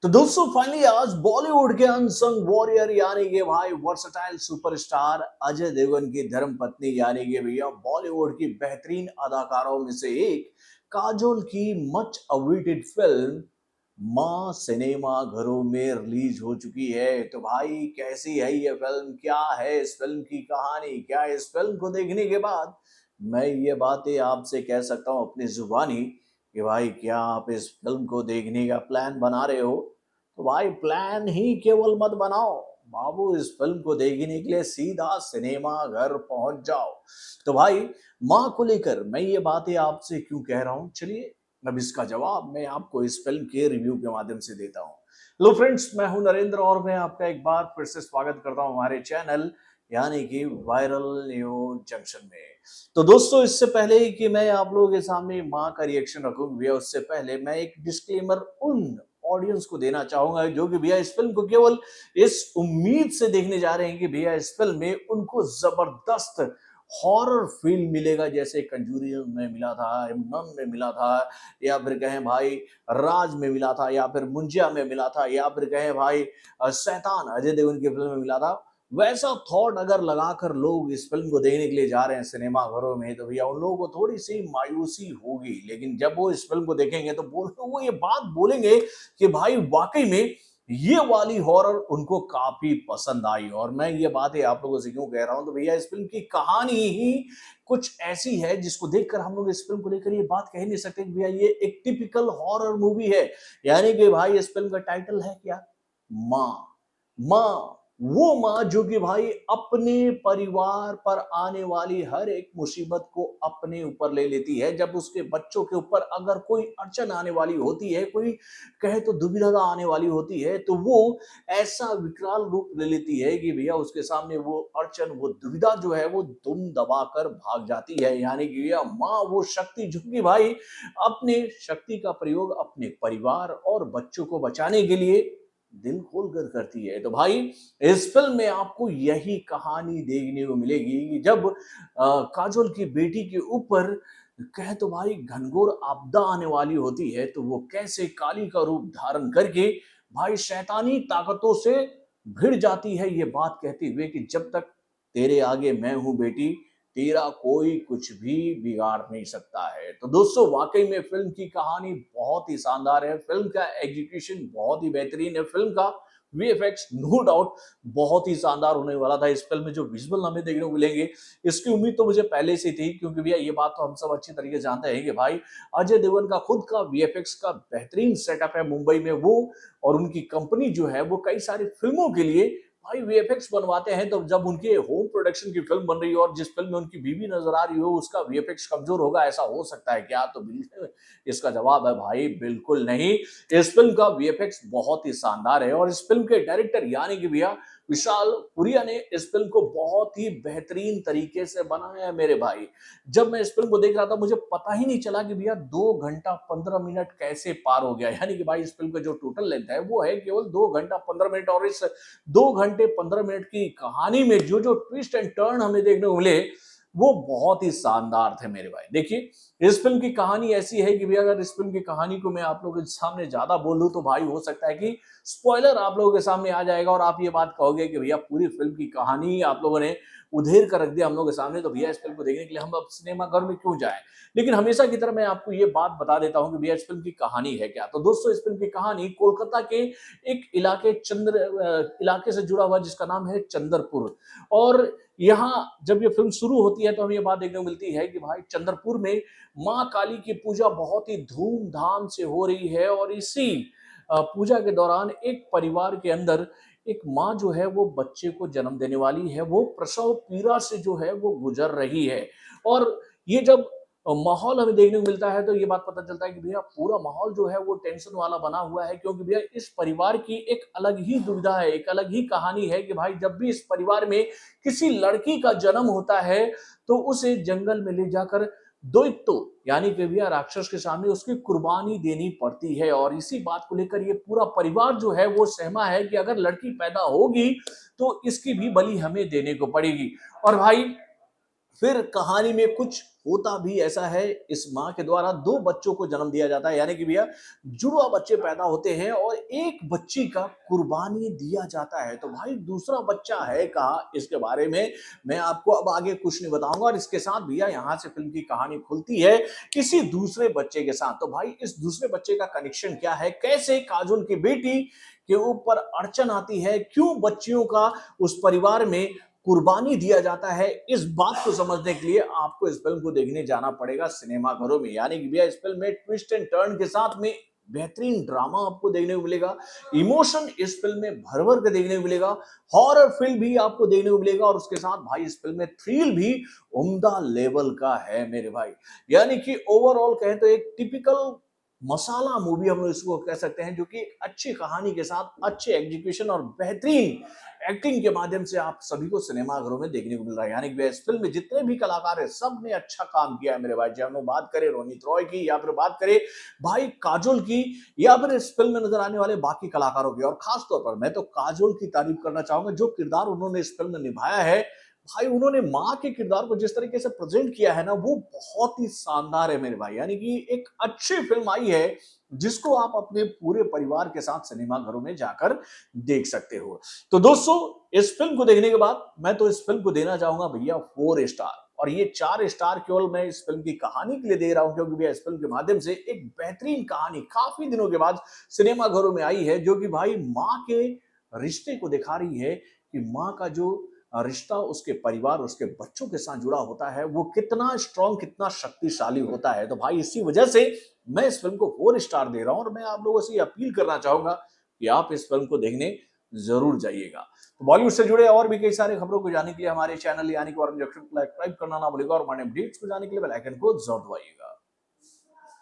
तो दोस्तों फाइनली आज बॉलीवुड के अनसंग वॉरियर यानी कि भाई वर्सटाइल सुपरस्टार अजय देवगन की धर्मपत्नी यानी कि भैया बॉलीवुड की बेहतरीन अदाकारों में से एक काजोल की मच अवेटेड फिल्म माँ सिनेमा घरों में रिलीज हो चुकी है। तो भाई कैसी है ये फिल्म, क्या है इस फिल्म की कहानी, क्या इस फिल्म को देखने के बाद मैं ये बातें आपसे कह सकता हूँ अपनी जुबानी कि भाई क्या आप इस फिल्म को देखने का प्लान बना रहे हो। तो भाई प्लान ही केवल मत बनाओ बाबू, इस फिल्म को देखने के लिए सीधा सिनेमा घर पहुंच जाओ। तो भाई माँ को लेकर मैं ये बातें आपसे क्यों कह रहा हूँ, चलिए अब इसका जवाब मैं आपको इस फिल्म के रिव्यू के माध्यम से देता हूँ। हेलो फ्रेंड्स, मैं हूं नरेंद्र और मैं आपका एक बार फिर से स्वागत करता हूं हमारे चैनल यानी कि वायरल न्यूज जंक्शन में। तो दोस्तों इससे पहले कि मैं आप लोगों के सामने माँ का रिएक्शन रखूं भैया, उससे पहले मैं एक डिस्क्लेमर उन ऑडियंस को देना चाहूंगा जो कि भैया इस फिल्म को केवल इस उम्मीद से देखने जा रहे हैं कि भैया इस फिल्म में उनको जबरदस्त हॉरर फील मिलेगा, जैसे कंजूरियन में मिला था, नन में मिला था, या फिर कहें भाई राज में मिला था, या फिर मुंजिया में मिला था, या फिर कहें भाई शैतान अजय देवगन की फिल्म में मिला था। वैसा थॉट अगर लगाकर लोग इस फिल्म को देखने के लिए जा रहे हैं सिनेमा घरों में तो भैया उन लोगों को थोड़ी सी मायूसी होगी, लेकिन जब वो इस फिल्म को देखेंगे तो वो ये बात बोलेंगे कि भाई वाकई में ये वाली हॉरर उनको काफी पसंद आई। और मैं ये बातें आप लोगों से क्यों कह रहा हूं, तो भैया इस फिल्म की कहानी ही कुछ ऐसी है जिसको देखकर हम लोग इस फिल्म को लेकर ये बात कह नहीं सकते कि भैया ये एक टिपिकल हॉरर मूवी है। यानी कि भाई इस फिल्म का टाइटल है क्या, माँ। माँ, वो माँ जो कि भाई अपने परिवार पर आने वाली हर एक मुसीबत को अपने ऊपर ले लेती है। जब उसके बच्चों के ऊपर अगर कोई अड़चन आने वाली होती है, कोई कहे तो दुविधा आने वाली होती है, तो वो ऐसा विकराल रूप ले लेती है कि भैया उसके सामने वो अड़चन, वो दुविधा जो है वो दुम दबाकर भाग जाती है। यानी कि भैया माँ वो शक्ति जो कि भाई अपने शक्ति का प्रयोग अपने परिवार और बच्चों को बचाने के लिए दिल खोलकर करती है। तो भाई इस फिल्म में आपको यही कहानी देखने को मिलेगी कि जब काजोल की बेटी के ऊपर कहे तो भाई घनघोर आपदा आने वाली होती है, तो वो कैसे काली का रूप धारण करके भाई शैतानी ताकतों से भिड़ जाती है, ये बात कहते हुए कि जब तक तेरे आगे मैं हूं बेटी, तेरा कोई कुछ भी बिगाड़ नहीं सकता है। तो दोस्तों वाकई में फिल्म की कहानी बहुत ही शानदार है, फिल्म का एग्जीक्यूशन बहुत ही बेहतरीन है, फिल्म का वीएफएक्स नो डाउट बहुत ही शानदार होने वाला था। इस फिल्म में जो विजुअल हमें देखने को मिलेंगे इसकी उम्मीद तो मुझे पहले से थी, क्योंकि भैया ये बात तो हम सब अच्छी तरीके से जानते हैं कि भाई अजय देवगन का खुद का वीएफएक्स का बेहतरीन सेटअप है मुंबई में। वो और उनकी कंपनी जो है वो कई सारी फिल्मों के लिए भाई वीएफएक्स बनवाते हैं। तो जब उनके होम प्रोडक्शन की फिल्म बन रही है और जिस फिल्म में उनकी बीवी नजर आ रही हो उसका वीएफएक्स कमजोर होगा, ऐसा हो सकता है क्या? तो बिल्कुल इसका जवाब है भाई बिल्कुल नहीं। इस फिल्म का वीएफएक्स बहुत ही शानदार है और इस फिल्म के डायरेक्टर यानी कि भैया विशाल पुरिया ने इस फिल्म को बहुत ही बेहतरीन तरीके से बनाया है मेरे भाई। जब मैं इस फिल्म को देख रहा था मुझे पता ही नहीं चला कि भैया 2 घंटा 15 मिनट कैसे पार हो गया। यानी कि भाई इस फिल्म का जो टोटल लेंथ है वो है केवल 2 घंटा 15 मिनट, और इस 2 घंटे 15 मिनट की कहानी में जो जो ट्विस्ट एंड टर्न हमें देखने को मिले वो बहुत ही शानदार थे मेरे भाई। देखिए इस फिल्म की कहानी ऐसी है कि भैया अगर इस फिल्म की कहानी को मैं आप लोगों के सामने ज्यादा बोल दूं तो भाई हो सकता है कि स्पॉइलर आप लोगों के सामने आ जाएगा और आप ये बात कहोगे कि भैया पूरी फिल्म की कहानी आप लोगों ने उधेर कर रख दिया हम लोगों के सामने, तो भैया इस फिल्म को देखने के लिए हम अब सिनेमा घर में क्यों जाएं। लेकिन हमेशा की तरह मैं आपको ये बात बता देता हूं कि भैया इस फिल्म की कहानी है क्या। तो दोस्तों इस फिल्म की कहानी कोलकाता के एक इलाके से जुड़ा हुआ जिसका नाम है चंद्रपुर। और यहाँ जब ये फिल्म शुरू होती है तो हमें ये बात देखने को मिलती है कि भाई चंद्रपुर में माँ काली की पूजा बहुत ही धूमधाम से हो रही है। और इसी पूजा के दौरान एक परिवार के अंदर एक माँ जो है वो बच्चे को जन्म देने वाली है, वो प्रसव पीड़ा से जो है वो गुजर रही है। और ये जब माहौल हमें देखने को मिलता है तो ये बात पता चलता है कि भैया पूरा माहौल जो है वो टेंशन वाला बना हुआ है, क्योंकि भैया इस परिवार की एक अलग ही दुविधा है, एक अलग ही कहानी है कि भाई जब भी इस परिवार में किसी लड़की का जन्म होता है तो उसे जंगल में ले जाकर दैत्य यानी कि भैया राक्षस के सामने उसकी कुर्बानी देनी पड़ती है। और इसी बात को लेकर ये पूरा परिवार जो है वो सहमा है कि अगर लड़की पैदा होगी तो इसकी भी बलि हमें देने को पड़ेगी। और भाई फिर कहानी में कुछ होता भी ऐसा है, इस माँ के द्वारा 2 बच्चों को जन्म दिया जाता है, यानी कि भैया जुड़वा बच्चे पैदा होते हैं और एक बच्ची का कुर्बानी दिया जाता है। तो भाई दूसरा बच्चा है कहाँ, इसके बारे में मैं आपको अब आगे कुछ नहीं बताऊँगा और इसके साथ भैया यहाँ से फ़िल्म की कहानी खुलती है किसी दूसरे बच्चे के साथ। तो भाई इस दूसरे बच्चे का कनेक्शन क्या है? कैसे काजोल की बेटी के ऊपर अड़चन आती है? क्यों बच्चियों का उस परिवार में कुर्बानी दिया जाता है, इस बात को समझने के लिए आपको इस फिल्म को देखने जाना पड़ेगा सिनेमाघरों में। यानी कि भैया इस फिल्म में ट्विस्ट एंड टर्न के साथ में बेहतरीन ड्रामा आपको देखने को मिलेगा, इमोशन इस फिल्म में भर-भर के देखने को मिलेगा, हॉरर फिल्म भी आपको देखने को मिलेगा और उसके साथ भाई इस फिल्म में थ्रिल भी उम्दा लेवल का है मेरे भाई। यानी कि ओवरऑल कहें तो एक टिपिकल मसाला मूवी हम इसको कह सकते हैं, जो कि अच्छी कहानी के साथ अच्छे एग्जीक्यूशन और बेहतरीन एक्टिंग के माध्यम से आप सभी को सिनेमाघरों में देखने को मिल रहा है। यानी कि इस फिल्म में जितने भी कलाकार हैं सब ने अच्छा काम किया है मेरे भाई। चाहे हम बात करें रोनित रॉय की या फिर बात करें भाई काजोल की या फिर इस फिल्म में नजर आने वाले बाकी कलाकारों की, और खास तौर पर मैं तो काजोल की तारीफ करना चाहूंगा। जो किरदार उन्होंने इस फिल्म में निभाया है भाई, उन्होंने माँ के किरदार को जिस तरीके से प्रेजेंट किया है ना, वो बहुत ही शानदार है मेरे भाई। यानी कि एक अच्छी फिल्म आई है जिसको आप अपने पूरे परिवार के साथ सिनेमा घरों में जाकर देख सकते हो। तो दोस्तों इस फिल्म को देखने के बाद मैं तो इस फिल्म को देना चाहूंगा भैया 4 स्टार, और ये 4 स्टार केवल मैं इस फिल्म की कहानी के लिए दे रहा हूं, क्योंकि भैया इस फिल्म के माध्यम से एक बेहतरीन कहानी काफी दिनों के बाद सिनेमा घरों में आई है, जो कि भाई माँ के रिश्ते को दिखा रही है कि माँ का जो रिश्ता उसके परिवार उसके बच्चों के साथ जुड़ा होता है वो कितना स्ट्रांग कितना शक्तिशाली होता है। तो भाई इसी वजह से मैं इस फिल्म को 4 स्टार दे रहा हूं और मैं आप लोगों से ये अपील करना चाहूंगा कि आप इस फिल्म को देखने जरूर जाइएगा। तो बॉलीवुड से जुड़े और भी कई सारे खबरों को जानने के लिए हमारे चैनल यानी कि वारन जंक्शन को सब्सक्राइब करना ना भूलिएगा और हमारे अपडेट्स को जानने के लिए बेल आइकन को जरूर दबाइएगा।